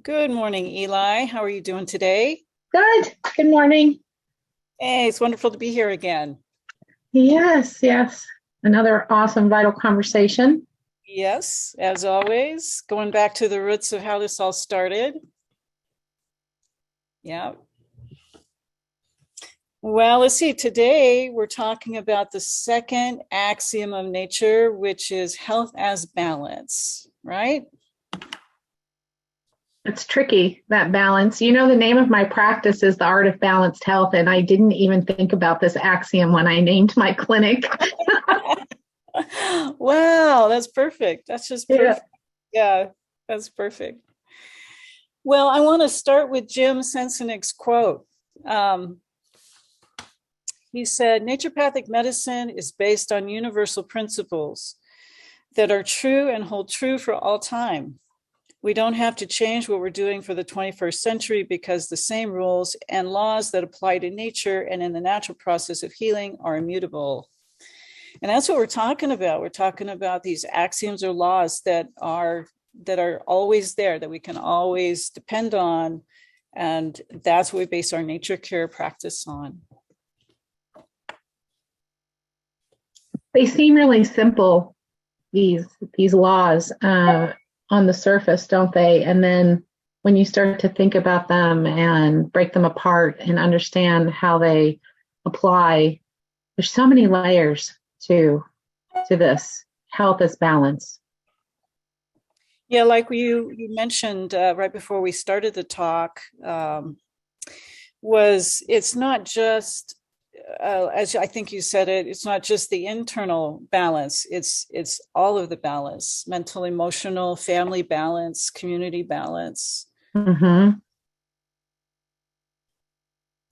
Good morning, Eli. How are you doing today? Good. Good morning. Hey, it's wonderful to be here again. Yes, yes. Another awesome, vital conversation. Yes, as always, going back to the roots of how this all started. Yeah. Well, let's see. Today we're talking about the second axiom of nature, which is health as balance, right? It's tricky, that balance. You know, the name of my practice is The Art of Balanced Health, and I didn't even think about this axiom when I named my clinic. Wow, that's perfect. That's just Yeah. perfect. Yeah, that's perfect. Well, I want to start with Jim Sensenek's quote. Um, He said, naturopathic medicine is based on universal principles that are true and hold true for all time. We don't have to change what we're doing for the 21st century because the same rules and laws that apply to nature and in the natural process of healing are immutable. And that's what we're talking about. We're talking about these axioms or laws that are always there, that we can always depend on. And that's what we base our nature care practice on. They seem really simple, these these laws on the surface, don't they? And then when you start to think about them and break them apart and understand how they apply, there's so many layers to this health as balance. Yeah, like you mentioned right before we started the talk, was it's not just as I think you said it, it's not just the internal balance. It's all of the balance: mental, emotional, family balance, community balance. Mm-hmm.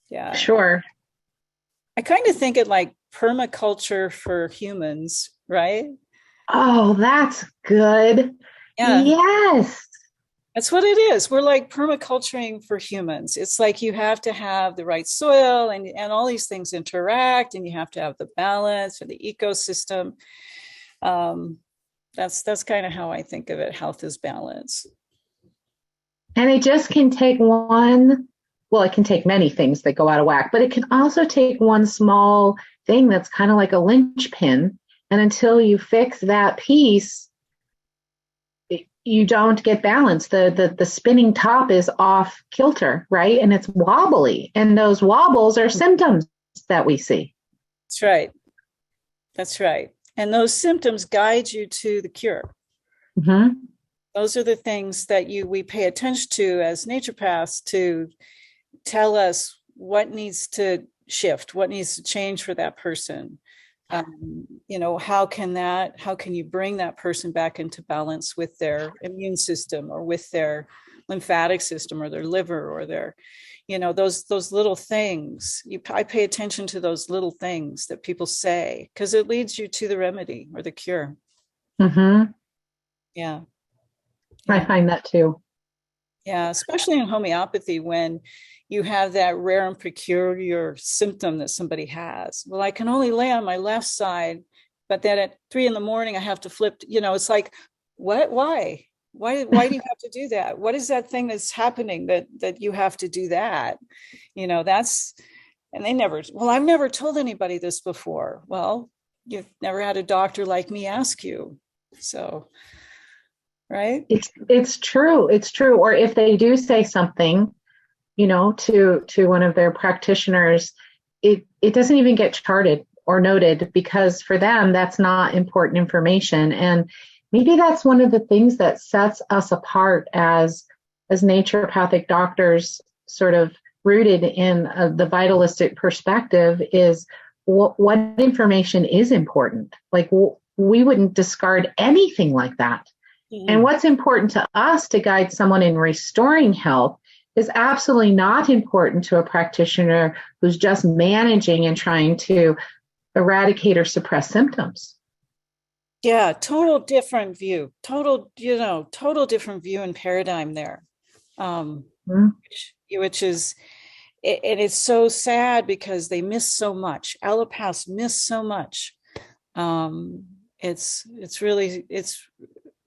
Yeah, Sure. I kind of think it like permaculture for humans, right? Oh, that's good. Yeah, Yes. that's what it is. We're like permaculturing for humans. It's like you have to have the right soil and all these things interact, and you have to have the balance or the ecosystem. Um, that's kind of how I think of it. Health is balance. And it just can take one, well, it can take many things that go out of whack, but it can also take one small thing that's kind of like a linchpin. And until you fix that piece, you don't get balance. The spinning top is off kilter, right? And it's wobbly. And those wobbles are symptoms that we see. That's right. That's right. And those symptoms guide you to the cure. Mm-hmm. Those are the things that you we pay attention to as naturopaths to tell us what needs to shift, what needs to change for that person. How can you bring that person back into balance with their immune system or with their lymphatic system or their liver or their, those little things. I pay attention to those little things that people say because it leads you to the remedy or the cure. Mm-hmm. Yeah. I Yeah. find that too. Yeah, especially in homeopathy when you have that rare and peculiar symptom that somebody has. Well, I can only lay on my left side, but then at 3 in the morning I have to flip. It's like, what? Why? Why do you have to do that? What is that thing that's happening that you have to do that? That's and they never. Well, I've never told anybody this before. Well, you've never had a doctor like me ask you, so right? It's true. It's true. Or if they do say something, to one of their practitioners, it doesn't even get charted or noted because for them that's not important information. And maybe that's one of the things that sets us apart as naturopathic doctors, sort of rooted in the vitalistic perspective, is what information is important. Like we wouldn't discard anything like that. And Mhm. what's important to us to guide someone in restoring health is absolutely not important to a practitioner who's just managing and trying to eradicate or suppress symptoms. Yeah, total different view. Total different view and paradigm there. Um, Mhm. which is and it's so sad because they miss so much. Allopaths miss so much. It's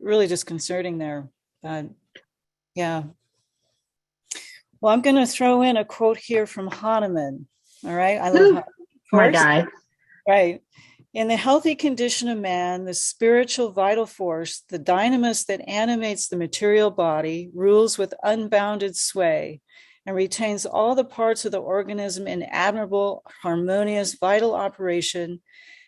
really disconcerting there. But yeah. Well, I'm going to throw in a quote here from Hahnemann. All right. I love Ooh, Hahnemann. my guy. Right. In the healthy condition of man, the spiritual vital force, the dynamis that animates the material body, rules with unbounded sway and retains all the parts of the organism in admirable, harmonious, vital operation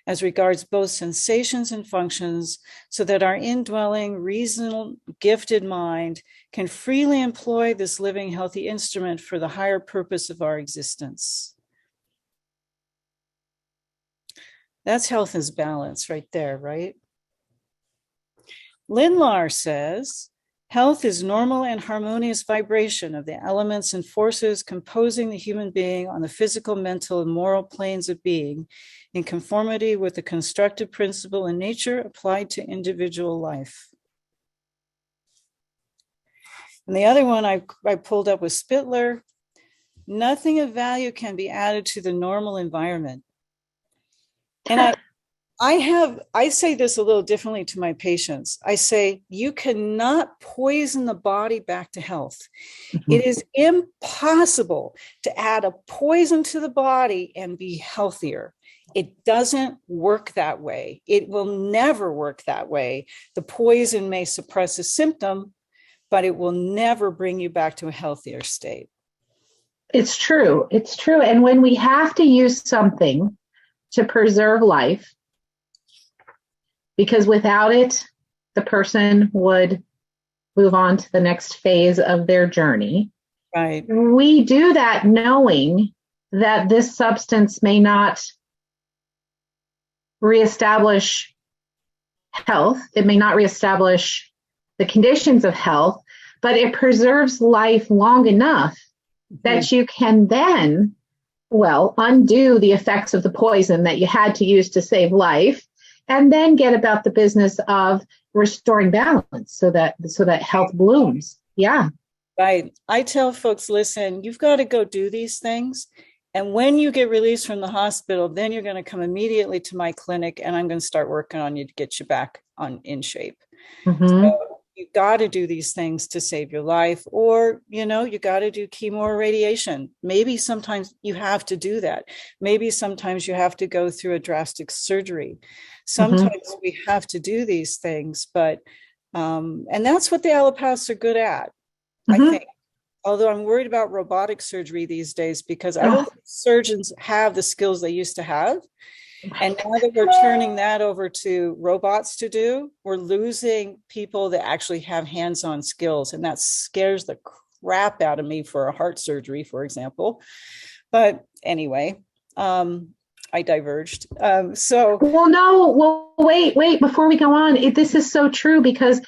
as regards both sensations and functions, so that our indwelling, reasonable, gifted mind can freely employ this living, healthy instrument for the higher purpose of our existence. That's health is balance right there, right? Lindlar says, health is normal and harmonious vibration of the elements and forces composing the human being on the physical, mental, and moral planes of being, in conformity with the constructive principle in nature applied to individual life. And the other one I pulled up was Spittler. Nothing of value can be added to the normal environment. And I say this a little differently to my patients. I say, you cannot poison the body back to health. Mm-hmm. It is impossible to add a poison to the body and be healthier. It doesn't work that way. It will never work that way. The poison may suppress a symptom, but it will never bring you back to a healthier state. It's true. It's true. And when we have to use something to preserve life, because without it, the person would move on to the next phase of their journey. Right. We do that knowing that this substance may not reestablish health. It may not reestablish the conditions of health, but it preserves life long enough that you can then, undo the effects of the poison that you had to use to save life, and then get about the business of restoring balance so that health blooms. Yeah. Right. I tell folks, listen, you've got to go do these things. And when you get released from the hospital, then you're going to come immediately to my clinic and I'm going to start working on you to get you back in shape. Mm-hmm. So you got to do these things to save your life, or, you got to do chemo or radiation. Maybe sometimes you have to do that. Maybe sometimes you have to go through a drastic surgery. Sometimes we have to do these things, but, and that's what the allopaths are good at, I think. Although I'm worried about robotic surgery these days, because I don't think surgeons have the skills they used to have. And now that we're turning that over to robots to do, we're losing people that actually have hands-on skills. And that scares the crap out of me for a heart surgery, for example. But anyway, I diverged. Wait, before we go on, this is so true, because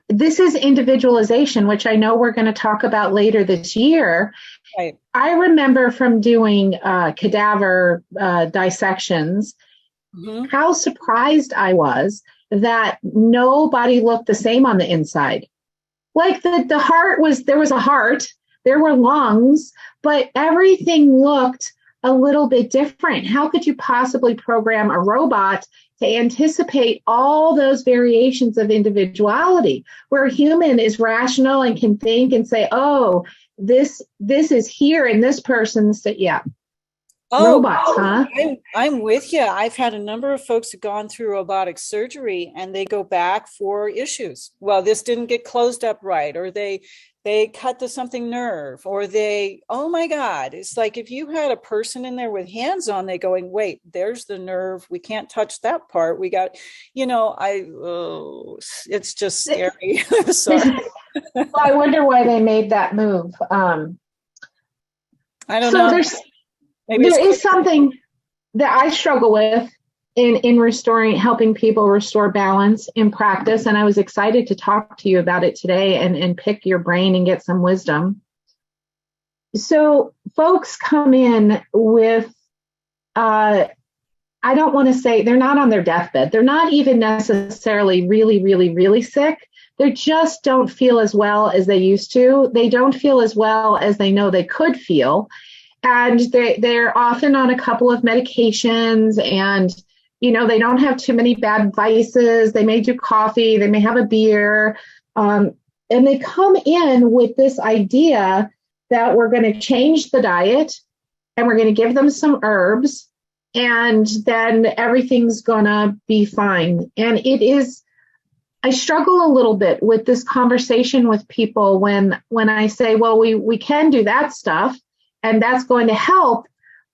this is individualization, which I know we're going to talk about later this year. Right. I remember from doing cadaver dissections, how surprised I was that nobody looked the same on the inside. Like the heart there was a heart, there were lungs, but everything looked a little bit different. How could you possibly program a robot to anticipate all those variations of individuality, where a human is rational and can think and say, oh, this is here in this person's, robots, huh? I'm with you. I've had a number of folks who've gone through robotic surgery and they go back for issues. Well, this didn't get closed up right, or they cut the something nerve, or oh my God. It's like if you had a person in there with hands on, they going, wait, there's the nerve. We can't touch that part. We got, it's just scary. Sorry. Well, I wonder why they made that move. I don't know. There is something that I struggle with in helping people restore balance in practice. And I was excited to talk to you about it today and pick your brain and get some wisdom. So folks come in with, I don't want to say they're not on their deathbed. They're not even necessarily really, really, really sick. They just don't feel as well as they used to. They don't feel as well as they know they could feel. And they're often on a couple of medications, and they don't have too many bad vices. They may do coffee, they may have a beer, and they come in with this idea that we're going to change the diet and we're going to give them some herbs and then everything's going to be fine. And I struggle a little bit with this conversation with people when I say, well, we can do that stuff and that's going to help.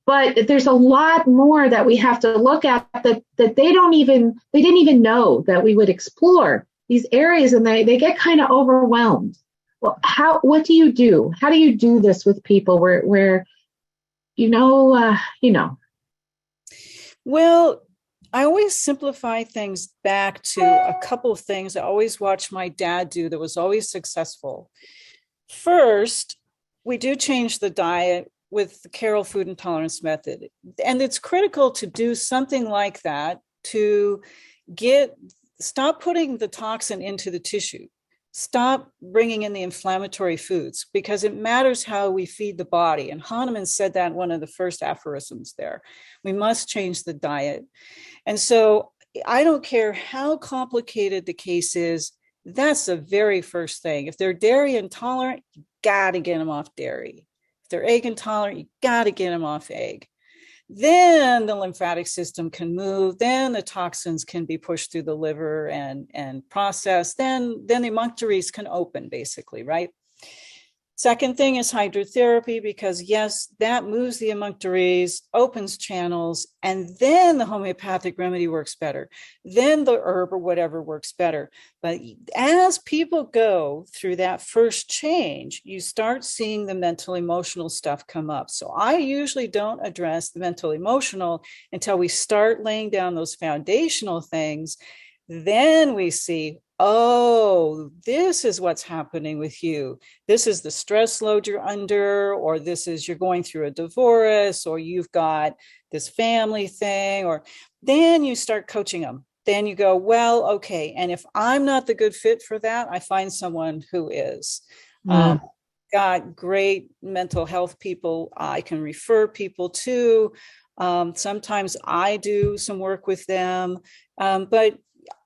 But there's a lot more that we have to look at that they didn't even know that we would explore these areas, and they get kind of overwhelmed. Well, what do you do? How do you do this with people where Well, I always simplify things back to a couple of things I always watched my dad do that was always successful. First, we do change the diet with the Carroll food intolerance method. And it's critical to do something like that to stop putting the toxin into the tissue. Stop bringing in the inflammatory foods, because it matters how we feed the body. And Hahnemann said that in one of the first aphorisms there. We must change the diet. And so I don't care how complicated the case is, that's the very first thing. If they're dairy intolerant, you got to get them off dairy. If they're egg intolerant, you got to get them off egg. Then the lymphatic system can move. Then the toxins can be pushed through the liver and processed. Then the emunctories can open, basically, right? Second thing is hydrotherapy, because yes, that moves the emunctories, opens channels, and then the homeopathic remedy works better. Then the herb or whatever works better. But as people go through that first change, you start seeing the mental emotional stuff come up. So I usually don't address the mental emotional until we start laying down those foundational things. Then we see, oh, this is what's happening with you. This is the stress load you're under, or this is you're going through a divorce, or you've got this family thing, or then you start coaching them. Then you go, well, okay. And if I'm not the good fit for that, I find someone who is. Got great mental health people I can refer people to. Sometimes I do some work with them, but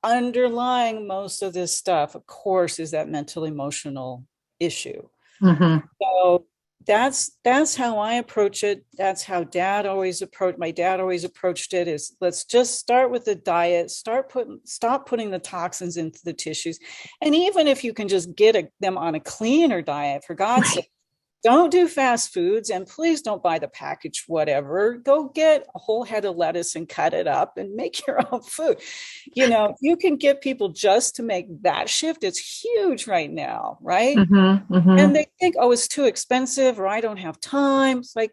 underlying most of this stuff, of course, is that mental emotional issue. Mm-hmm. So that's how I approach it. That's how my dad always approached it, is let's just start with the diet, stop putting the toxins into the tissues. And even if you can just get them on a cleaner diet, for God's sake, don't do fast foods, and please don't buy the packaged whatever. Go get a whole head of lettuce and cut it up and make your own food. If you can get people just to make that shift, it's huge right now, right? Mm-hmm. Mm-hmm. And they think, oh, it's too expensive, or I don't have time. It's like,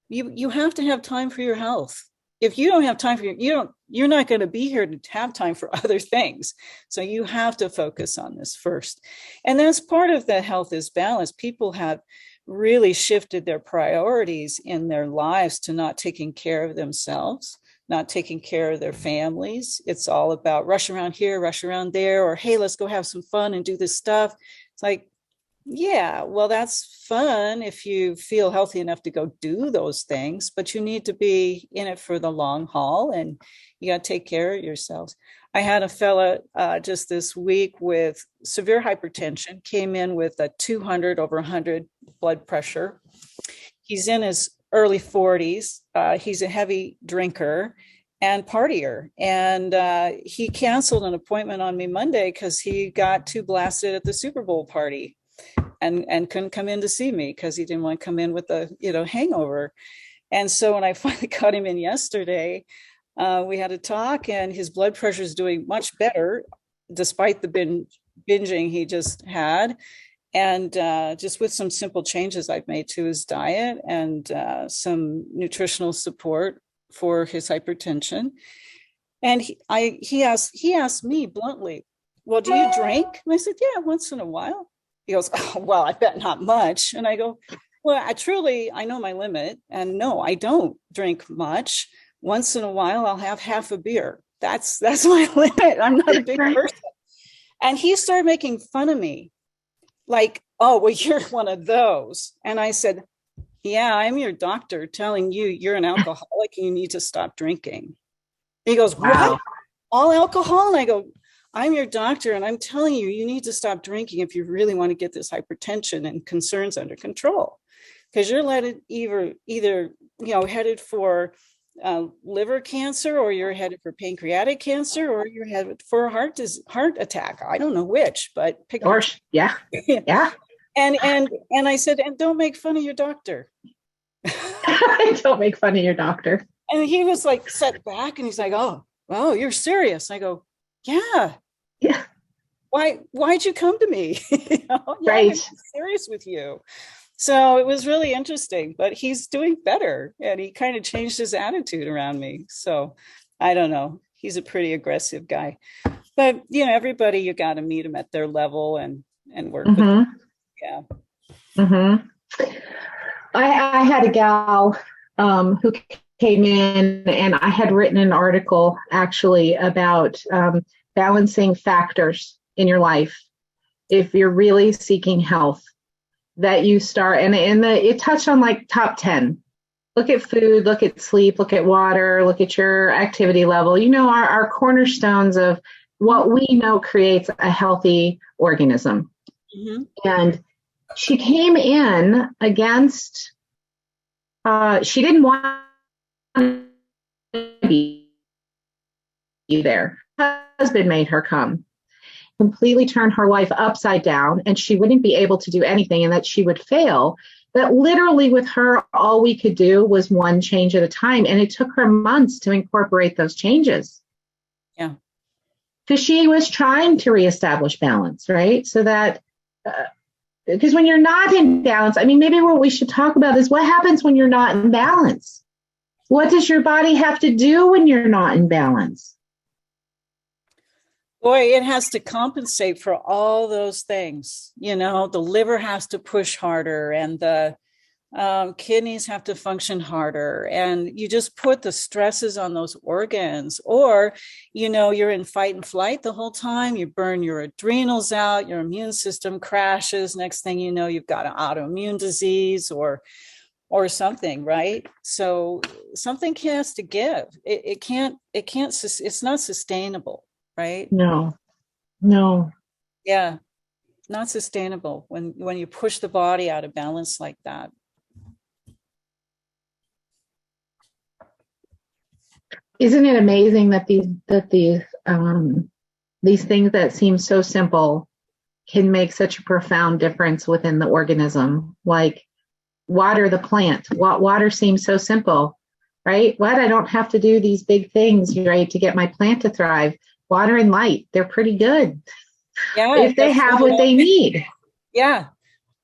you have to have time for your health. If you don't have time for you're not going to be here to have time for other things. So you have to focus on this first. And that's part of the health is balance. People have really shifted their priorities in their lives to not taking care of themselves, not taking care of their families. It's all about rush around here, rush around there, or, hey, let's go have some fun and do this stuff. It's like, yeah, well, that's fun if you feel healthy enough to go do those things, but you need to be in it for the long haul, and you got to take care of yourselves. I had a fella just this week with severe hypertension, came in with a 200 over 100 blood pressure. He's in his early 40s. He's a heavy drinker and partier. And he canceled an appointment on me Monday because he got too blasted at the Super Bowl party and couldn't come in to see me because he didn't want to come in with a hangover. And so when I finally got him in yesterday, we had a talk, and his blood pressure is doing much better despite the binging he just had. And just with some simple changes I've made to his diet and some nutritional support for his hypertension. And he asked me bluntly, well, do you drink? And I said, yeah, once in a while. He goes, oh, well, I bet not much. And I go, well, I know my limit. And no, I don't drink much. Once in a while, I'll have half a beer. That's my limit. I'm not a big person. And he started making fun of me. Like, oh, well, you're one of those. And I said, yeah, I'm your doctor telling you you're an alcoholic and you need to stop drinking. He goes, wow. What? All alcohol? And I go, I'm your doctor, and I'm telling you, you need to stop drinking if you really want to get this hypertension and concerns under control, because you're either headed for liver cancer, or you're headed for pancreatic cancer, or you're headed for a heart attack. I don't know which, but pick. Or yeah. And I said, and don't make fun of your doctor. Don't make fun of your doctor. And he was like set back, and he's like, oh, you're serious. I go, yeah. Why'd you come to me? Right. I'm serious with you. So it was really interesting, but he's doing better, and he kind of changed his attitude around me. So I don't know. He's a pretty aggressive guy, but everybody, you got to meet him at their level and work with them. Yeah. Mm-hmm. I had a gal who came in, and I had written an article actually about balancing factors in your life if you're really seeking health, that you start, and it touched on like top 10. Look at food, look at sleep, look at water, look at your activity level, our cornerstones of what we know creates a healthy organism. Mm-hmm. And she came in against, she didn't want to be there. Her husband made her come, completely turn her life upside down, and she wouldn't be able to do anything, and that she would fail. That literally with her, all we could do was one change at a time. And it took her months to incorporate those changes. Yeah. Because she was trying to reestablish balance, right? So that, because when you're not in balance, I mean, maybe what we should talk about is what happens when you're not in balance. What does your body have to do when you're not in balance? Boy, it has to compensate for all those things. The liver has to push harder, and the kidneys have to function harder. And you just put the stresses on those organs, or, you're in fight and flight the whole time. You burn your adrenals out, your immune system crashes. Next thing you know, you've got an autoimmune disease or something, right? So something has to give. It's not sustainable. Right? No. Yeah. Not sustainable when you push the body out of balance like that. Isn't it amazing that these things that seem so simple can make such a profound difference within the organism? Like water the plant. Water seems so simple, right? I don't have to do these big things, right, to get my plant to thrive. Water and light, they're pretty good. Yeah, if they have what they need. Yeah.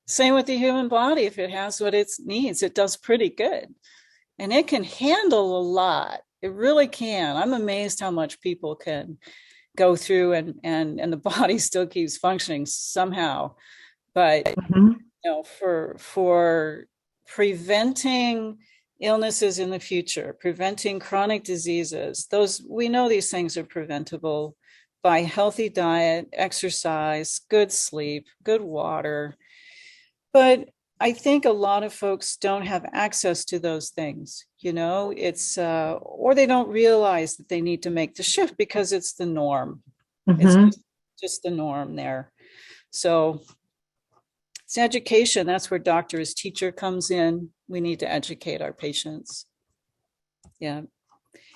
Same with the human body. If it has what it needs, it does pretty good. And it can handle a lot. It really can. I'm amazed how much people can go through and the body still keeps functioning somehow. But for preventing illnesses in the future, preventing chronic diseases, we know these things are preventable by healthy diet, exercise, good sleep, good water. But I think a lot of folks don't have access to those things, it's, or they don't realize that they need to make the shift because it's the norm. Mm-hmm. It's just the norm there. So it's education. That's where doctor as teacher comes in. We need to educate our patients. Yeah.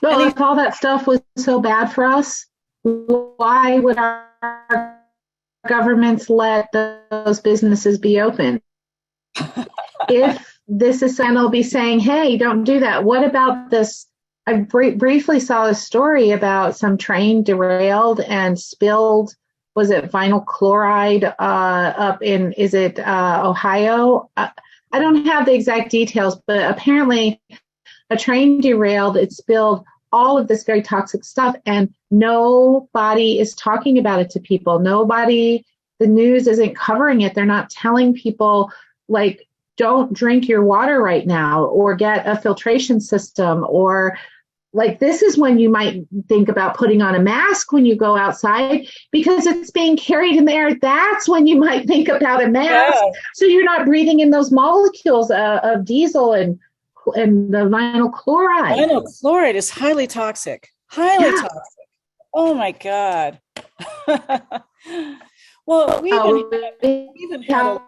Well, if all that stuff was so bad for us, why would our governments let those businesses be open? If this is saying, they'll be saying, hey, don't do that. What about this? I briefly saw a story about some train derailed and spilled, was it vinyl chloride up in, is it Ohio? I don't have the exact details, but apparently a train derailed, it spilled all of this very toxic stuff, and nobody is talking about it to people. The news isn't covering it. They're not telling people, like, don't drink your water right now, or get a filtration system, or like, this is when you might think about putting on a mask when you go outside, because it's being carried in the air. That's when you might think about a mask. Yeah. So you're not breathing in those molecules of diesel and the vinyl chloride. Vinyl chloride is highly toxic. Highly toxic. Oh my God. Well, We we even had have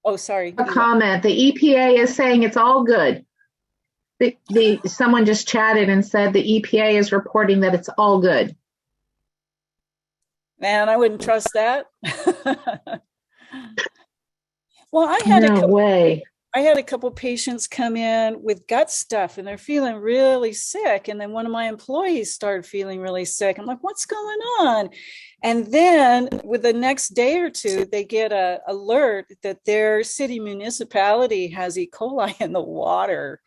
oh, sorry, a Eli. comment. The EPA is saying it's all good. Someone just chatted and said the EPA is reporting that it's all good. Man, I wouldn't trust that. Well, No way. I had a couple patients come in with gut stuff and they're feeling really sick. And then one of my employees started feeling really sick. I'm like, what's going on? And then with the next day or two, they get a alert that their city municipality has E. coli in the water.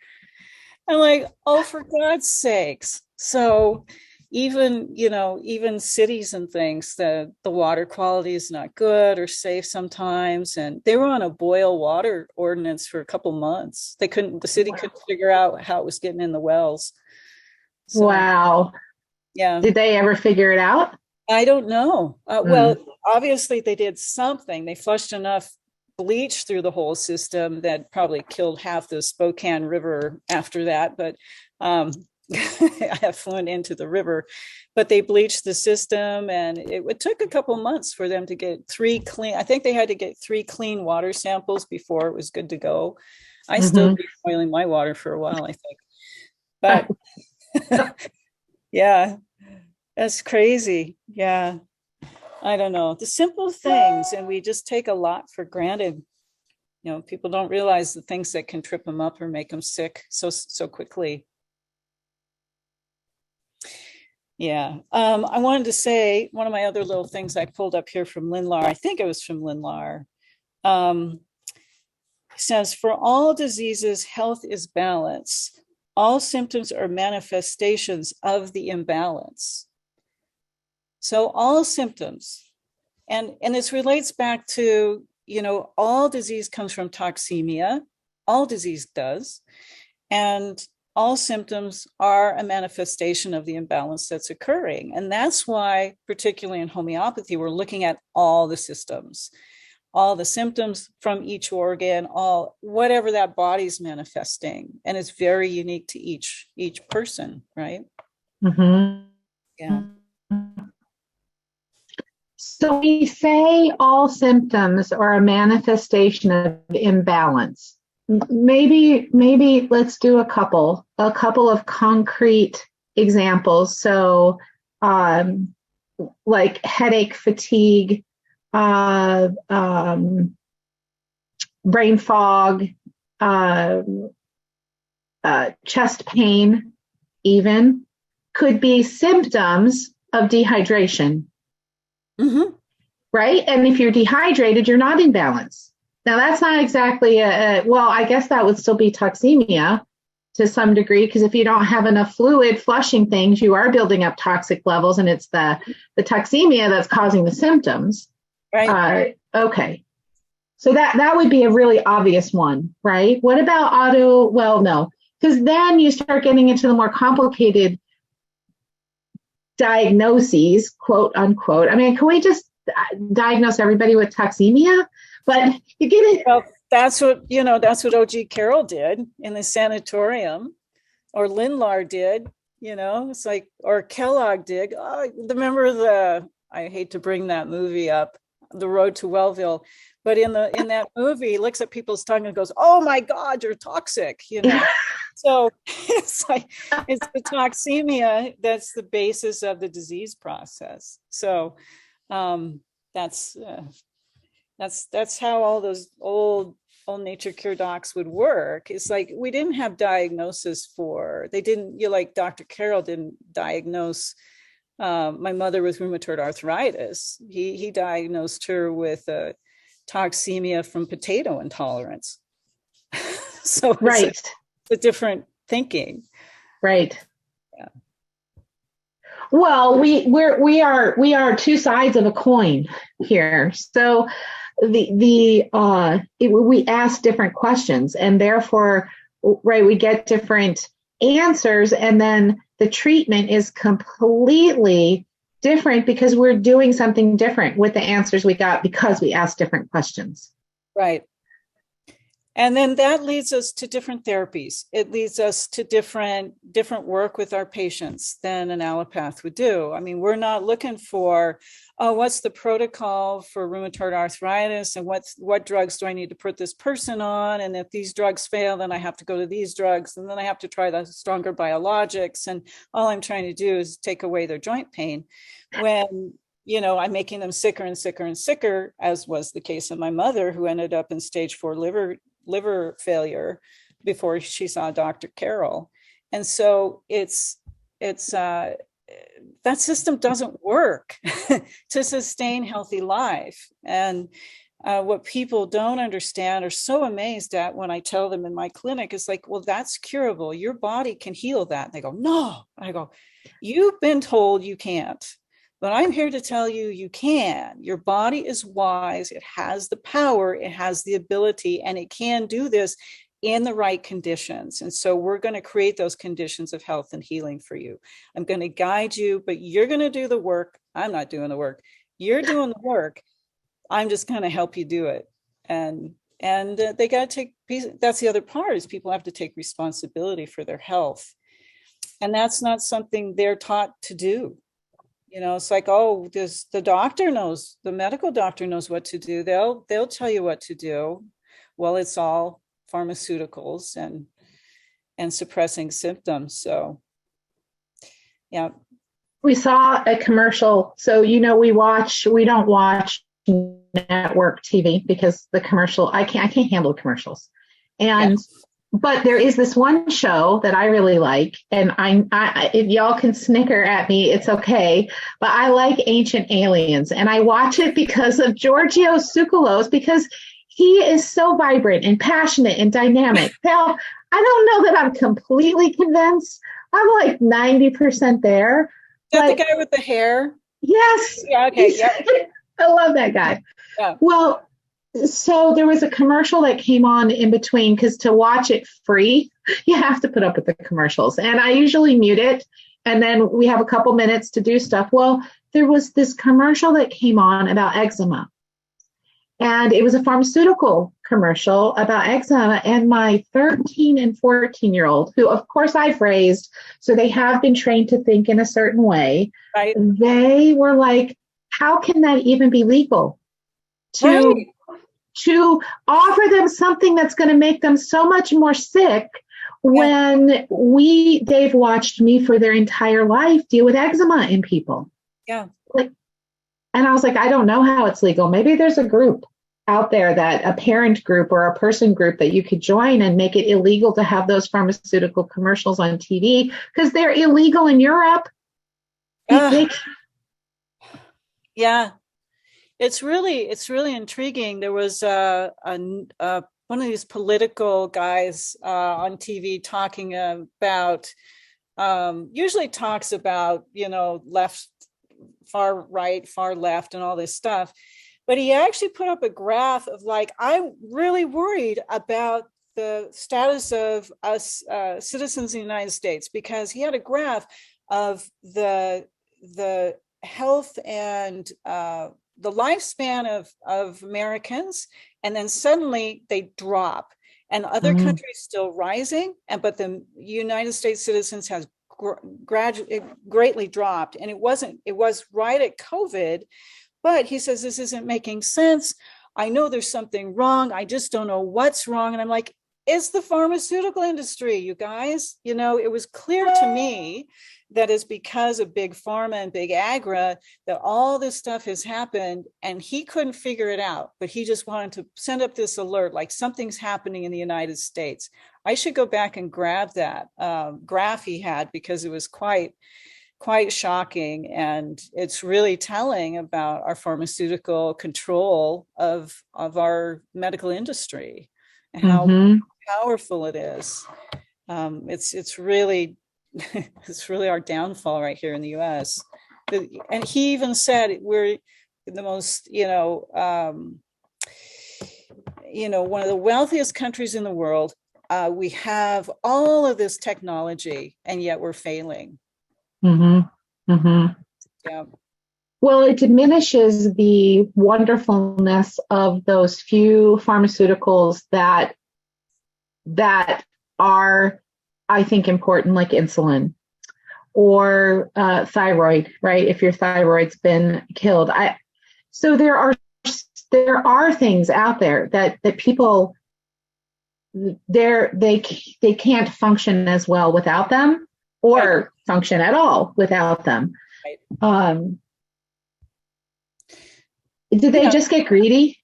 I'm like, oh, for God's sakes. So even, even cities and things, the water quality is not good or safe sometimes. And they were on a boil water ordinance for a couple months. The city couldn't figure out how it was getting in the wells. So, wow. yeah. Did they ever figure it out? I don't know. Well, obviously they did something. They flushed enough bleach through the whole system that probably killed half the Spokane River after that. But I have flown into the river, but they bleached the system, and it took a couple months for them to get 3 clean. I think they had to get 3 clean water samples before it was good to go. I still be boiling my water for a while, I think. But yeah, that's crazy. Yeah. I don't know. The simple things, and we just take a lot for granted. People don't realize the things that can trip them up or make them sick so quickly. Yeah. I wanted to say one of my other little things I pulled up here from Linlar. I think it was from Linlar. Says, for all diseases, health is balance. All symptoms are manifestations of the imbalance. So all symptoms, and this relates back to, all disease comes from toxemia. All disease does. And all symptoms are a manifestation of the imbalance that's occurring. And that's why, particularly in homeopathy, we're looking at all the systems, all the symptoms from each organ, all whatever that body's manifesting. And it's very unique to each person, right? Yeah. So we say all symptoms are a manifestation of imbalance. Maybe let's do a couple of concrete examples. So like headache, fatigue, brain fog, chest pain, even could be symptoms of dehydration. Right? And if you're dehydrated, you're not in balance. Now, that's not exactly well, I guess that would still be toxemia to some degree, because if you don't have enough fluid flushing things, you are building up toxic levels, and it's the toxemia that's causing the symptoms. Right. Okay. So that would be a really obvious one, right? What about well, no, because then you start getting into the more complicated diagnoses, quote unquote. I mean, can we just diagnose everybody with toxemia? But you get it. Well, that's what O.G. Carroll did in the sanatorium, or Linlar did, it's like, or Kellogg did. Remember I hate to bring that movie up, The Road to Wellville, but in that movie, he looks at people's tongue and goes, "Oh my God, you're toxic," So it's like, it's the toxemia that's the basis of the disease process. So that's how all those old nature cure docs would work. It's like, we didn't have diagnosis like Dr. Carroll didn't diagnose my mother with rheumatoid arthritis. He diagnosed her with toxemia from potato intolerance. So it's a different thinking. Right. Yeah. Well, we are two sides of a coin here. So we ask different questions, and therefore, right, we get different answers, and then the treatment is completely different because we're doing something different with the answers we got because we asked different questions. Right. And then that leads us to different therapies. It leads us to different work with our patients than an allopath would do. I mean, we're not looking for, oh, what's the protocol for rheumatoid arthritis, and what drugs do I need to put this person on? And if these drugs fail, then I have to go to these drugs, and then I have to try the stronger biologics. And all I'm trying to do is take away their joint pain, when I'm making them sicker and sicker and sicker, as was the case of my mother, who ended up in stage 4 liver failure before she saw Dr. Carroll. And so that system doesn't work to sustain healthy life. And what people don't understand, are so amazed at when I tell them in my clinic, is like, well, that's curable. Your body can heal that. And they go, no. I go, you've been told you can't. But I'm here to tell you, you can. Your body is wise. It has the power. It has the ability, and it can do this in the right conditions. And so we're going to create those conditions of health and healing for you. I'm going to guide you, but you're going to do the work. I'm not doing the work. You're doing the work. I'm just going to help you do it. And they got to take, that's the other part, is people have to take responsibility for their health. And that's not something they're taught to do. It's like, oh, the doctor knows, the medical doctor knows what to do. They'll tell you what to do. Well, it's all pharmaceuticals and suppressing symptoms. So, yeah. We saw a commercial. So, we don't watch network TV because the commercial, I can't handle commercials. And yes. But there is this one show that I really like, and I if y'all can snicker at me, it's okay. But I like Ancient Aliens, and I watch it because of Giorgio Tsoukalos, because he is so vibrant and passionate and dynamic. Now, I don't know that I'm completely convinced. I'm like 90% there. Is that the guy with the hair? Yes. Yeah. Okay. Yeah. I love that guy. Yeah. Well. So there was a commercial that came on in between, because to watch it free, you have to put up with the commercials. And I usually mute it, and then we have a couple minutes to do stuff. Well, there was this commercial that came on about eczema. And it was a pharmaceutical commercial about eczema. And my 13 and 14-year-old, who of course I've raised, so they have been trained to think in a certain way. Right. They were like, how can that even be legal? To offer them something that's going to make them so much more sick, when they've watched me for their entire life deal with eczema in people. Yeah. And I was like, I don't know how it's legal. Maybe there's a group out there, that a parent group or a person group, that you could join and make it illegal to have those pharmaceutical commercials on TV, because they're illegal in Europe. Yeah. It's really intriguing. There was one of these political guys on TV talking about, usually talks about, left, far right, far left, and all this stuff. But he actually put up a graph of like, I'm really worried about the status of us citizens in the United States, because he had a graph of the health and the lifespan of Americans, and then suddenly they drop, and other countries still rising, but the United States citizens has greatly dropped. And it was right at COVID, but he says, this isn't making sense. I know there's something wrong. I just don't know what's wrong. And I'm like, it's the pharmaceutical industry, you guys. It was clear to me that is because of big pharma and big agra that all this stuff has happened, and he couldn't figure it out, but he just wanted to send up this alert, like something's happening in the United States. I should go back and grab that graph he had, because it was quite shocking, and it's really telling about our pharmaceutical control of our medical industry and how powerful it is. It's really it's really our downfall right here in the U.S. And he even said we're the most, one of the wealthiest countries in the world. We have all of this technology, and yet we're failing. Yeah. Well, it diminishes the wonderfulness of those few pharmaceuticals that that are, I think, important, like insulin or thyroid, right? If your thyroid's been killed. So there are things out there that people they can't function as well without them, or function at all without them. Did they just get greedy?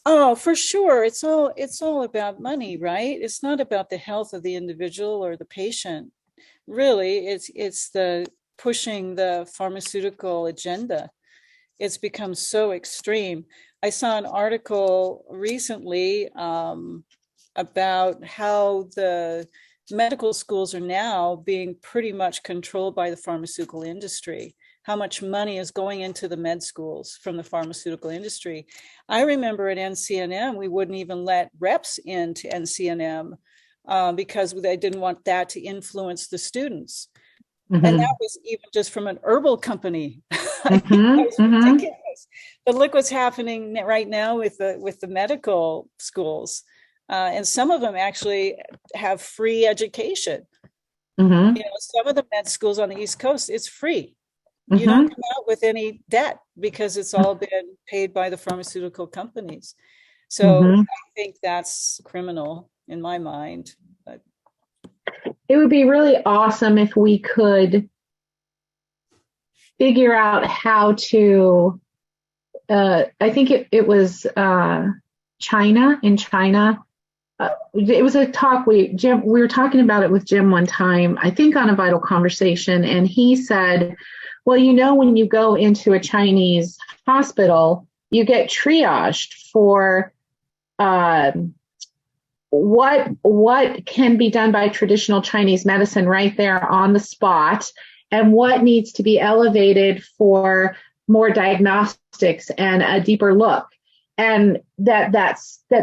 Oh, for sure. It's all about money, right? It's not about the health of the individual or the patient. Really, it's the pushing the pharmaceutical agenda. It's become so extreme. I saw an article recently about how the medical schools are now being pretty much controlled by the pharmaceutical industry, how much money is going into the med schools from the pharmaceutical industry. I remember at NCNM, we wouldn't even let reps into NCNM because they didn't want that to influence the students. Mm-hmm. And that was even just from an herbal company. Mm-hmm. That was ridiculous. But look what's happening right now with the medical schools. And some of them actually have free education. Mm-hmm. You know, some of the med schools on the East Coast, it's free. Mm-hmm. You don't come out with any debt because it's all been paid by the pharmaceutical companies. So I think that's criminal in my mind. But it would be really awesome if we could figure out how to, I think it was China. It was a talk we were talking about it with Jim one time, I think on a Vital Conversation, and he said, well, you know, when you go into a Chinese hospital, you get triaged for what can be done by traditional Chinese medicine right there on the spot, and what needs to be elevated for more diagnostics and a deeper look, and that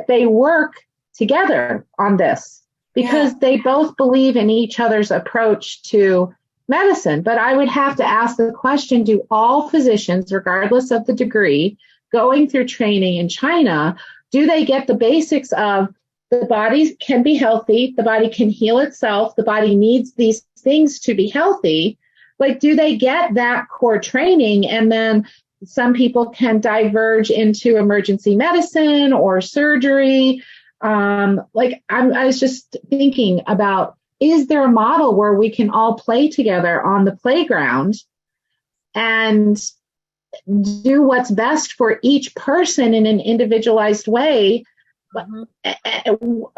they work together on this because they both believe in each other's approach to medicine. But I would have to ask the question, do all physicians, regardless of the degree, going through training in China, do they get the basics of the body can be healthy, the body can heal itself, the body needs these things to be healthy? Like, do they get that core training? And then some people can diverge into emergency medicine or surgery. I was just thinking about, is there a model where we can all play together on the playground and do what's best for each person in an individualized way?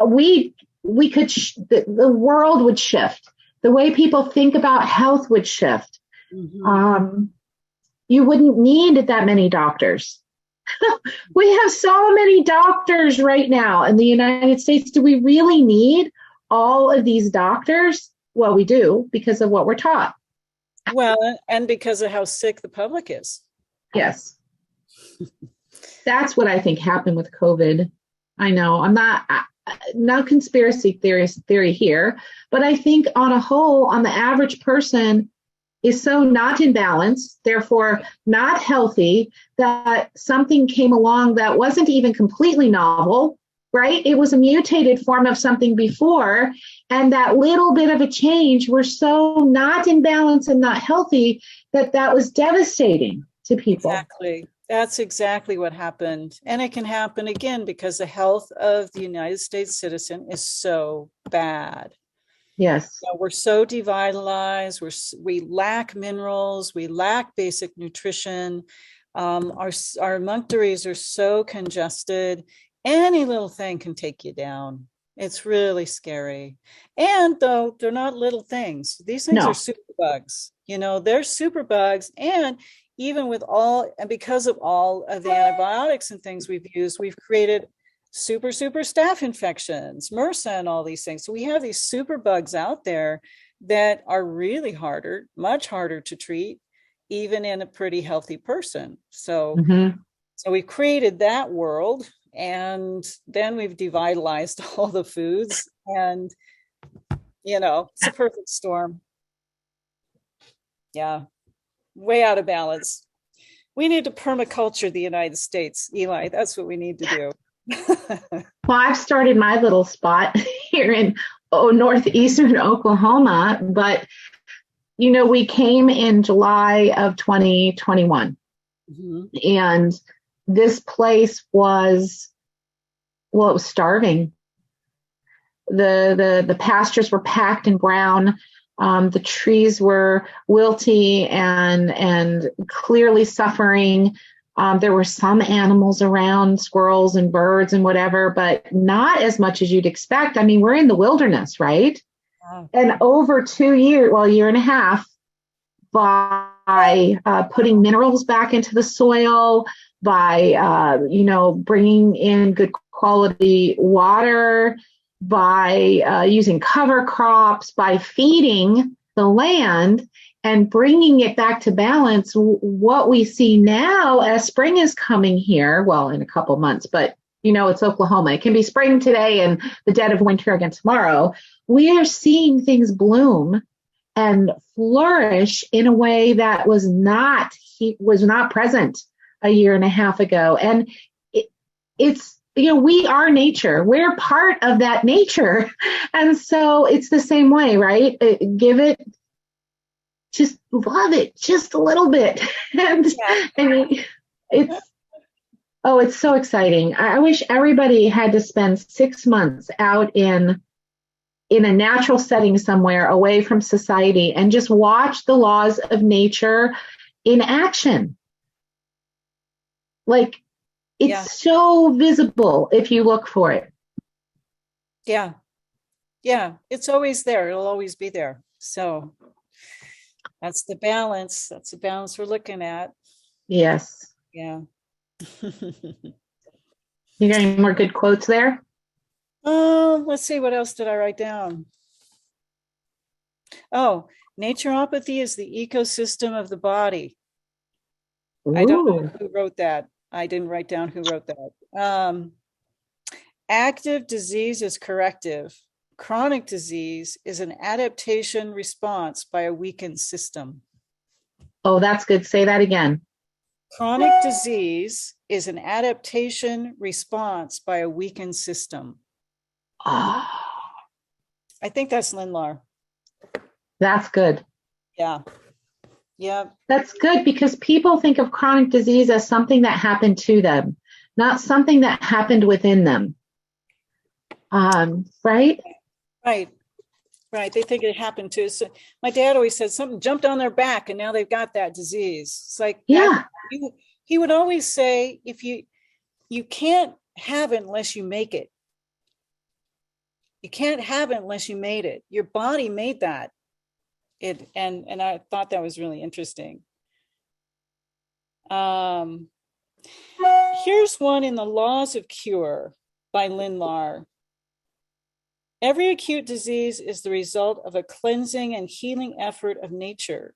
We could, the world would shift. The way people think about health would shift. Mm-hmm. You wouldn't need that many doctors. We have so many doctors right now in the United States. Do we really need all of these doctors? Well, we do, because of what we're taught. Well, and because of how sick the public is. Yes. That's what I think happened with COVID. I know I'm not no conspiracy theory here, but I think on a whole, on the average person is so not in balance, therefore not healthy, that something came along that wasn't even completely novel, right? It was a mutated form of something before, and that little bit of a change were so not in balance and not healthy that was devastating to people. Exactly. That's exactly what happened. And it can happen again because the health of the United States citizen is so bad. Yes. You know, we're so devitalized. We lack minerals. We lack basic nutrition. Our munctaries are so congested. Any little thing can take you down. It's really scary. And though they're not little things, these things are superbugs. You know, they're superbugs. And even with all, and because of all of the antibiotics and things we've used, we've created super staph infections, MRSA, and all these things. So we have these superbugs out there that are really much harder to treat, even in a pretty healthy person. So, so we've created that world, and then we've devitalized all the foods, and, you know, it's a perfect storm. Yeah. Way out of balance. We need to permaculture the United States, Eli. That's what we need to do. Well, I've started my little spot here in northeastern Oklahoma, but we came in July of 2021, Mhm. and this place was, well, it was starving. The pastures were packed and brown. The trees were wilty and clearly suffering. There were some animals around, squirrels and birds and whatever, but not as much as you'd expect. I mean, we're in the wilderness, right? Wow. And over 2 years, well, a year and a half, by putting minerals back into the soil, by bringing in good quality water, by using cover crops, by feeding the land and bringing it back to balance. What we see now as spring is coming here, well, in a couple months, but it's Oklahoma. It can be spring today and the dead of winter again tomorrow. We are seeing things bloom and flourish in a way that was not present a year and a half ago. And it's we are nature. We're part of that nature. And so it's the same way, right? Give it, just love it just a little bit. And it's so exciting. I wish everybody had to spend 6 months out in a natural setting somewhere away from society and just watch the laws of nature in action. Like, it's so visible if you look for it. Yeah. Yeah. It's always there. It'll always be there. So that's the balance. That's the balance we're looking at. Yes. Yeah. You got any more good quotes there? Let's see. What else did I write down? Oh, naturopathy is the ecosystem of the body. Ooh. I don't know who wrote that. I didn't write down who wrote that. Active disease is corrective. Chronic disease is an adaptation response by a weakened system. Oh, that's good. Say that again. Chronic disease is an adaptation response by a weakened system. Oh. I think that's Lindlar. That's good. Yeah. Yeah. That's good, because people think of chronic disease as something that happened to them, not something that happened within them. Right? Right. They think it happened to. So my dad always said something jumped on their back and now they've got that disease. It's like, yeah. He would always say, if you can't have it unless you make it. You can't have it unless you made it. Your body made that. And I thought that was really interesting. Here's one in the Laws of Cure by Lindlar. Every acute disease is the result of a cleansing and healing effort of nature.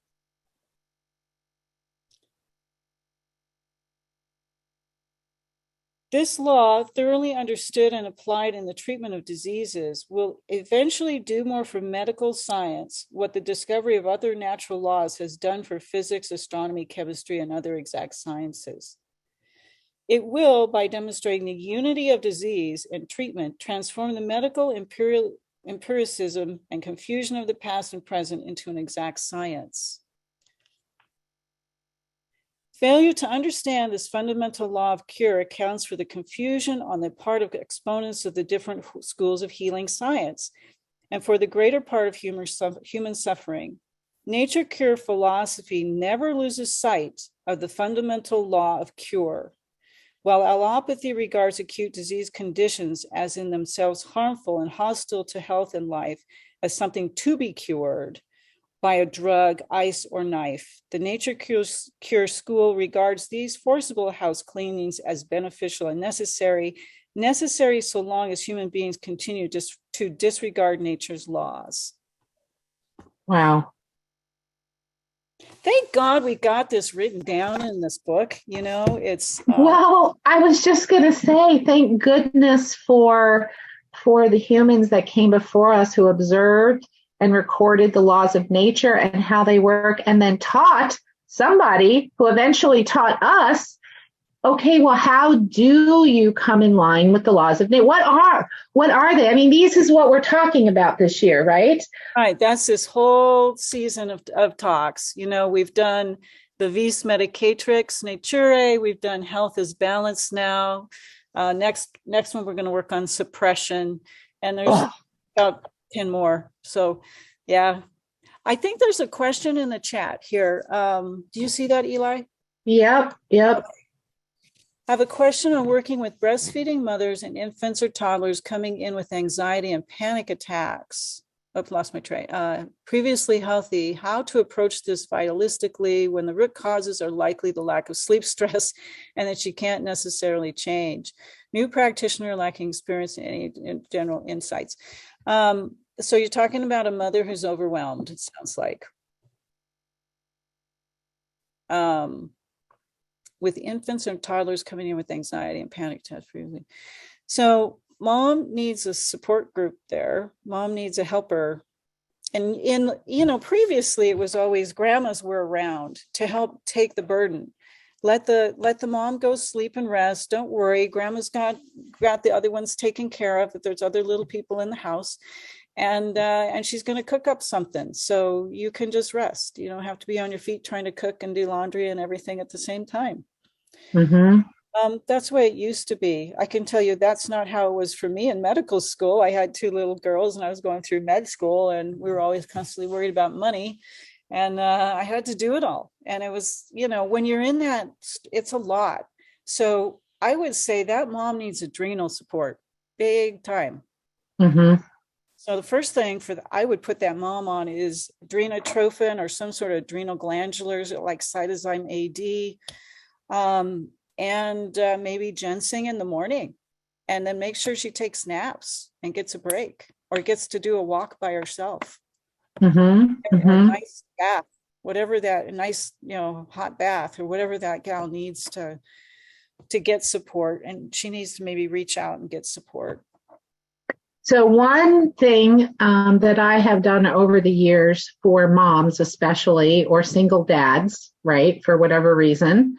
This law, thoroughly understood and applied in the treatment of diseases, will eventually do more for medical science what the discovery of other natural laws has done for physics, astronomy, chemistry, and other exact sciences. It will, by demonstrating the unity of disease and treatment, transform the medical empiricism and confusion of the past and present into an exact science. Failure to understand this fundamental law of cure accounts for the confusion on the part of exponents of the different schools of healing science and for the greater part of human suffering. Nature cure philosophy never loses sight of the fundamental law of cure. While allopathy regards acute disease conditions as in themselves harmful and hostile to health and life as something to be cured by a drug, ice, or knife, the nature cure school regards these forcible house cleanings as beneficial and necessary so long as human beings continue to disregard nature's laws. Wow. Thank God we got this written down in this book. It's well, I was just going to say, thank goodness for the humans that came before us who observed and recorded the laws of nature and how they work, and then taught somebody who eventually taught us, okay, well, how do you come in line with the laws of nature? What are they? I mean, this is what we're talking about this year, right? Right. That's this whole season of talks. We've done the vis medicatrix nature. We've done health is balance now. Next one, we're going to work on suppression. And there's about 10 more. So, yeah. I think there's a question in the chat here. Do you see that, Eli? Yep. I have a question on working with breastfeeding mothers and infants or toddlers coming in with anxiety and panic attacks. Lost my tray. Previously healthy, how to approach this vitalistically when the root causes are likely the lack of sleep stress and that she can't necessarily change. New practitioner lacking experience and any general insights. So you're talking about a mother who's overwhelmed, it sounds like. With infants and toddlers coming in with anxiety and panic attacks previously. So mom needs a support group there. Mom needs a helper. And previously it was always grandmas were around to help take the burden. Let the mom go sleep and rest. Don't worry. Grandma's got the other ones taken care of, that there's other little people in the house. And she's going to cook up something. So you can just rest. You don't have to be on your feet trying to cook and do laundry and everything at the same time. Mm-hmm. That's the way it used to be. I can tell you that's not how it was for me in medical school. I had 2 little girls and I was going through med school and we were always constantly worried about money. And I had to do it all. And it was, when you're in that, it's a lot. So I would say that mom needs adrenal support, big time. Mm-hmm. So the first thing I would put that mom on is adrenotrophin or some sort of adrenal glandulars like cytozyme AD. And maybe ginseng in the morning, and then make sure she takes naps and gets a break or gets to do a walk by herself. Mm-hmm. Mm-hmm. A nice bath, whatever that, a nice, hot bath or whatever that gal needs to get support. And she needs to maybe reach out and get support. So one thing that I have done over the years for moms, especially, or single dads, right, for whatever reason,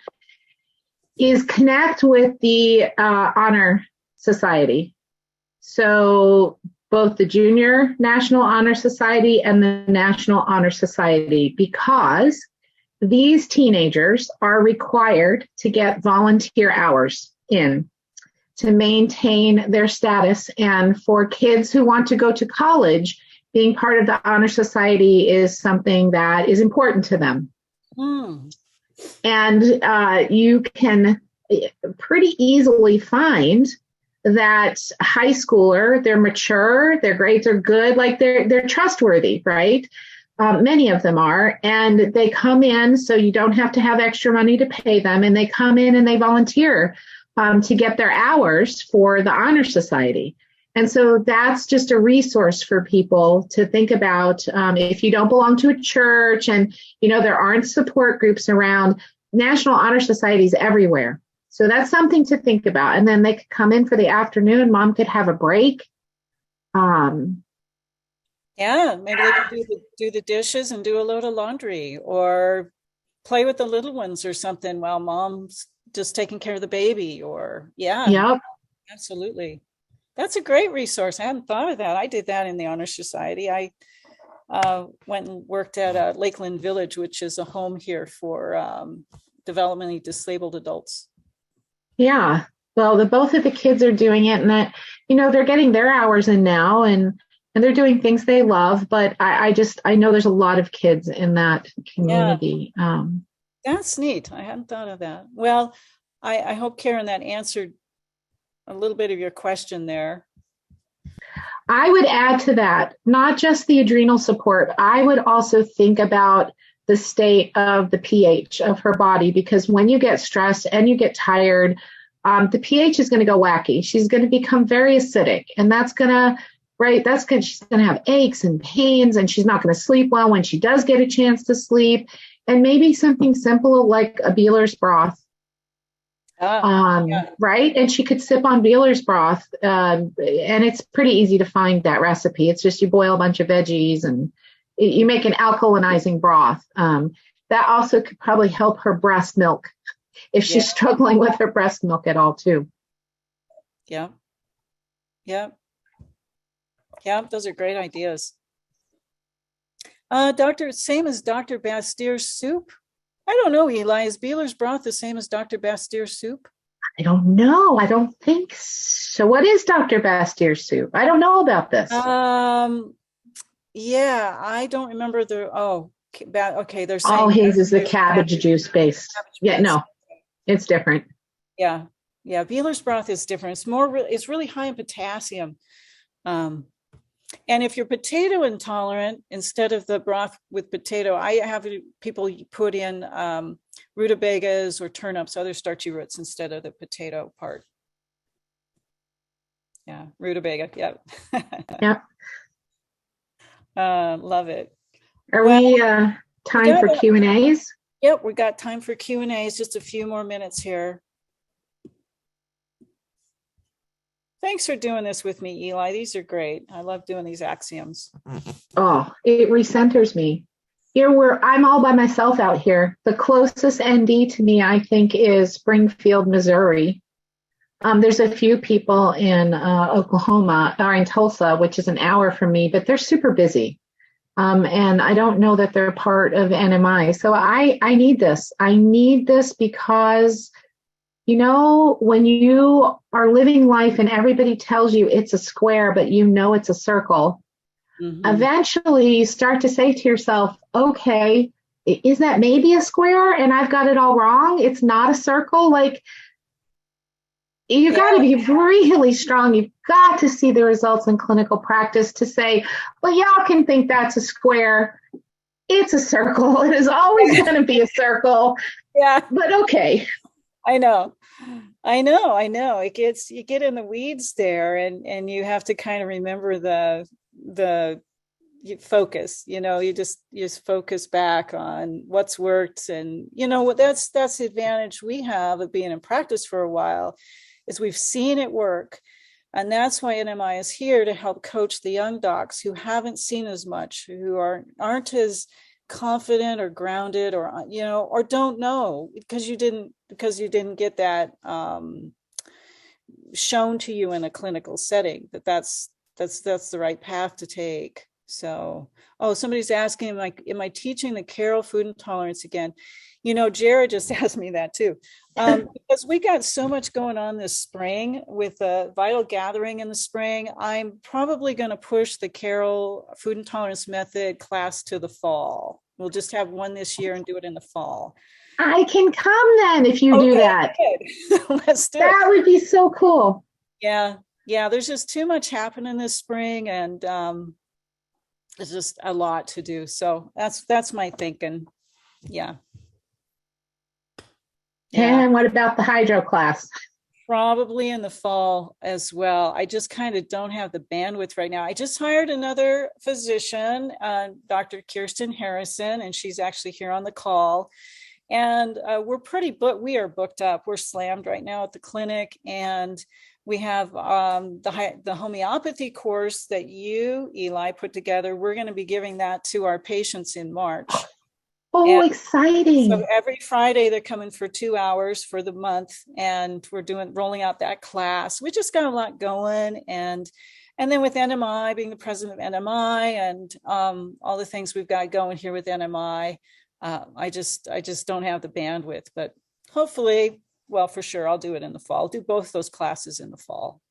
is connect with the Honor Society. So both the Junior National Honor Society and the National Honor Society, because these teenagers are required to get volunteer hours in to maintain their status. And for kids who want to go to college, being part of the Honor Society is something that is important to them. Mm. And you can pretty easily find that high schooler, they're mature, their grades are good, like they're trustworthy, right? Many of them are, and they come in, so you don't have to have extra money to pay them, and they come in and they volunteer to get their hours for the Honor Society. And so that's just a resource for people to think about. If you don't belong to a church and, there aren't support groups around, National Honor Societies everywhere. So that's something to think about. And then they could come in for the afternoon. Mom could have a break. Yeah, maybe they could do the dishes and do a load of laundry or play with the little ones or something while mom's just taking care of the baby Yep. Absolutely. That's a great resource. I hadn't thought of that. I did that in the Honor Society. I went and worked at Lakeland Village, which is a home here for developmentally disabled adults. Yeah. Well, both of the kids are doing it, and that, they're getting their hours in now, and they're doing things they love. But I know there's a lot of kids in that community. Yeah. That's neat. I hadn't thought of that. Well, I hope, Karen, that answered a little bit of your question there. I would add to that, not just the adrenal support. I would also think about the state of the pH of her body, because when you get stressed and you get tired, the pH is going to go wacky. She's going to become very acidic, and she's going to have aches and pains, and she's not going to sleep well when she does get a chance to sleep. And maybe something simple like a Beeler's broth. Right? And she could sip on Beeler's broth. And it's pretty easy to find that recipe. It's just you boil a bunch of veggies and you make an alkalinizing broth. That also could probably help her breast milk if she's struggling with her breast milk at all too. Yeah. Yeah. Yeah. Those are great ideas. Same as Dr. Bastier's soup. I don't know, Eli. Is Beeler's broth the same as Dr. Bastier's soup? I don't know. I don't think so. What is Dr. Bastier's soup? I don't know about this. Yeah, I don't remember okay, they're saying Oh, his is the cabbage juice based. Yeah, no, it's different. Yeah. Yeah, Beeler's broth is different. It's really high in potassium. And if you're potato intolerant, instead of the broth with potato, I have people put in rutabagas or turnips, other starchy roots instead of the potato part. Yeah, rutabaga. Yep. Yep. Love it. Are we time for Q&As? Yep, we got time for Q&As. Just a few more minutes here. Thanks for doing this with me, Eli. These are great. I love doing these axioms. Oh, it recenters me. Here I'm all by myself out here. The closest ND to me, I think, is Springfield, Missouri. There's a few people in Oklahoma or in Tulsa, which is an hour from me, but they're super busy. And I don't know that they're part of NMI. So I need this. I need this because, when you are living life and everybody tells you it's a square, but it's a circle, eventually you start to say to yourself, okay, is that maybe a square and I've got it all wrong? It's not a circle. Like, you got to be really strong. You've got to see the results in clinical practice to say, well, y'all can think that's a square. It's a circle. It is always going to be a circle. Yeah. But okay. I know. You get in the weeds there and you have to kind of remember the focus, you just focus back on what's worked. And, that's the advantage we have of being in practice for a while is we've seen it work. And that's why NMI is here to help coach the young docs who haven't seen as much, who aren't as confident or grounded or don't know because you didn't get that shown to you in a clinical setting that's the right path to take. So, somebody's asking, am I teaching the Carol food intolerance again? Jared just asked me that too, because we got so much going on this spring with the Vital Gathering in the spring. I'm probably going to push the Carol food intolerance method class to the fall. We'll just have one this year and do it in the fall. I can come then if you do that. Let's do that. Would be so cool. Yeah. There's just too much happening this spring, and it's just a lot to do. So that's my thinking. Yeah. And what about the hydro class? Probably in the fall as well. I just kind of don't have the bandwidth right now. I just hired another physician, Dr. Kirsten Harrison, and she's actually here on the call. And we're pretty booked. We are booked up. We're slammed right now at the clinic. And we have the homeopathy course that you, Eli, put together. We're going to be giving that to our patients in March. Oh, and exciting. So every Friday they're coming for 2 hours for the month, and we're rolling out that class. We just got a lot going, and then with NMI, being the president of NMI and all the things we've got going here with NMI, I just don't have the bandwidth, but hopefully, well, for sure, I'll do it in the fall. I'll do both those classes in the fall.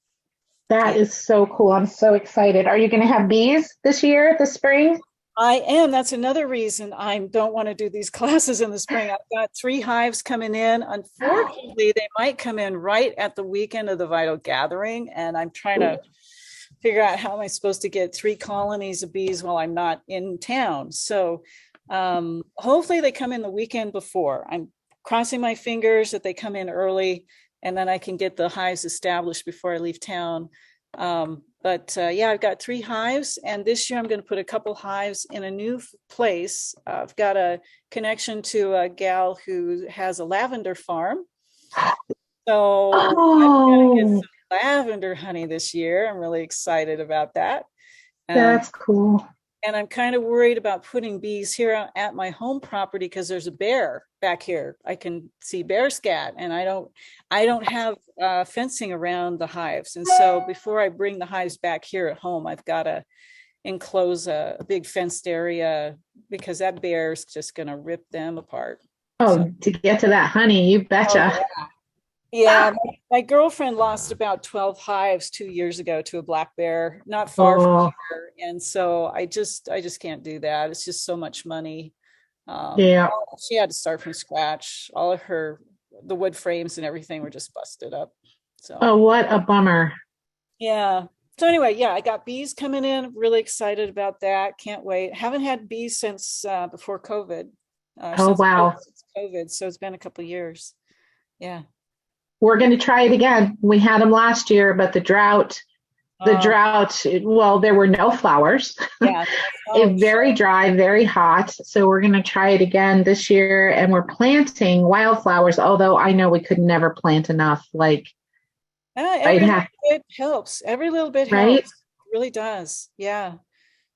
That is so cool. I'm so excited. Are you going to have bees this year, this spring? I am. That's another reason I don't want to do these classes in the spring. I've got 3 hives coming in. Unfortunately, they might come in right at the weekend of the Vital Gathering, and I'm trying to figure out how am I supposed to get 3 colonies of bees while I'm not in town. So hopefully they come in the weekend before. I'm crossing my fingers that they come in early, and then I can get the hives established before I leave town. But I've got 3 hives, and this year I'm going to put a couple hives in a new place. I've got a connection to a gal who has a lavender farm. So I'm going to get some lavender honey this year. I'm really excited about that. That's cool. And I'm kind of worried about putting bees here at my home property because there's a bear back here. I can see bear scat, and I don't have fencing around the hives. And so before I bring the hives back here at home, I've got to enclose a big fenced area because that bear's just going to rip them apart. Oh, So, to get to that honey, you betcha. oh, yeah, my girlfriend lost about 12 hives 2 years ago to a black bear, not far from Oh, here. And so I just can't do that. It's just so much money. yeah. She had to start from scratch. All of the wood frames and everything were just busted up. So, Oh, what a bummer. yeah. So anyway, yeah, I got bees coming in. Really excited about that. Can't wait. Haven't had bees since before COVID. Oh, wow. Since COVID. So it's been a couple of years. Yeah. We're going to try it again. We had them last year, but the drought, well, there were no flowers. Yeah. It's very dry, very hot. So we're going to try it again this year. And we're planting wildflowers, although I know we could never plant enough. Like, every little bit helps. Every little bit right? helps. It really does. Yeah.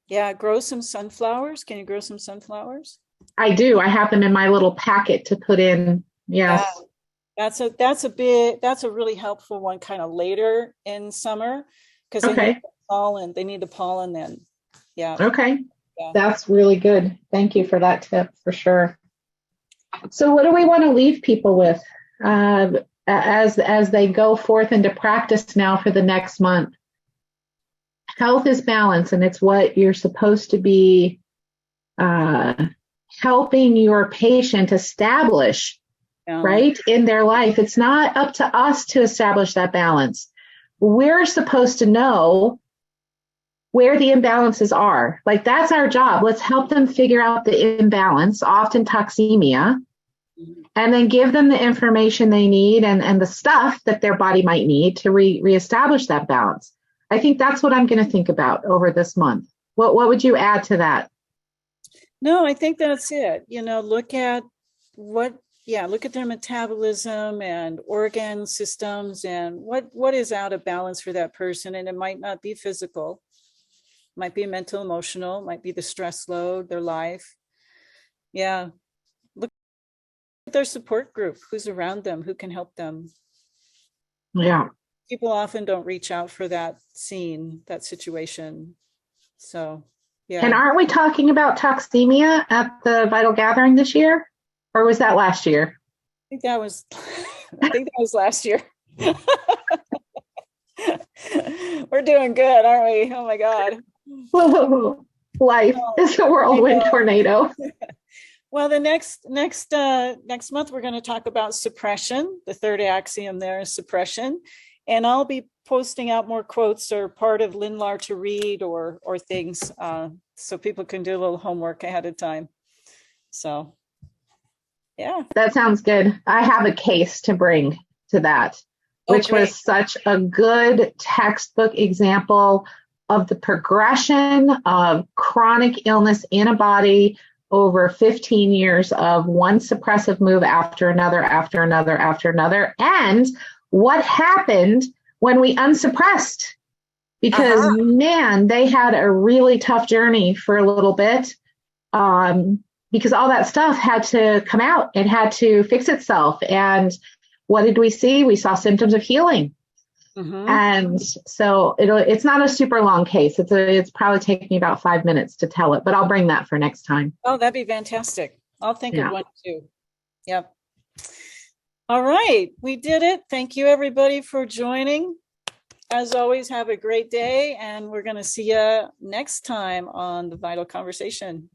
Yeah. Grow some sunflowers. Can you grow some sunflowers? I do. I have them in my little packet to put in. Yes. Yeah. That's a really helpful one kind of later in summer because they need the pollen. They need the pollen then. Yeah. Okay. Yeah. That's really good. Thank you for that tip for sure. So what do we want to leave people with as they go forth into practice now for the next month? Health is balance, and it's what you're supposed to be helping your patient establish, right, in their life. It's not up to us to establish that balance. We're supposed to know where the imbalances are. Like, that's our job. Let's help them figure out the imbalance, often toxemia, and then give them the information they need and the stuff that their body might need to reestablish that balance. I think that's what I'm going to think about over this month. What would you add to that? No, I think that's it. Look at their metabolism and organ systems and what is out of balance for that person. And it might not be physical, it might be mental, emotional, it might be the stress load, their life. Yeah. Look at their support group, who's around them, who can help them. Yeah. People often don't reach out for that situation. So, yeah. And aren't we talking about toxemia at the Vital Gathering this year? Or was that last year? I think that was last year. We're doing good, aren't we? Oh my God. Whoa, life is a whirlwind tornado. Well, the next month, we're going to talk about suppression. The third axiom there is suppression. And I'll be posting out more quotes or part of Linlar to read or things so people can do a little homework ahead of time. So, yeah. That sounds good. I have a case to bring to that, which was such a good textbook example of the progression of chronic illness in a body over 15 years of one suppressive move after another, after another, after another, and what happened when we unsuppressed. Because, man, they had a really tough journey for a little bit because all that stuff had to come out. It had to fix itself. And what did we see? We saw symptoms of healing. Mm-hmm. And so it's not a super long case. It's probably taking me about 5 minutes to tell it, but I'll bring that for next time. Oh, that'd be fantastic. I'll think of one too. Yep. All right. We did it. Thank you, everybody, for joining. As always, have a great day, and we're going to see you next time on the Vital Conversation.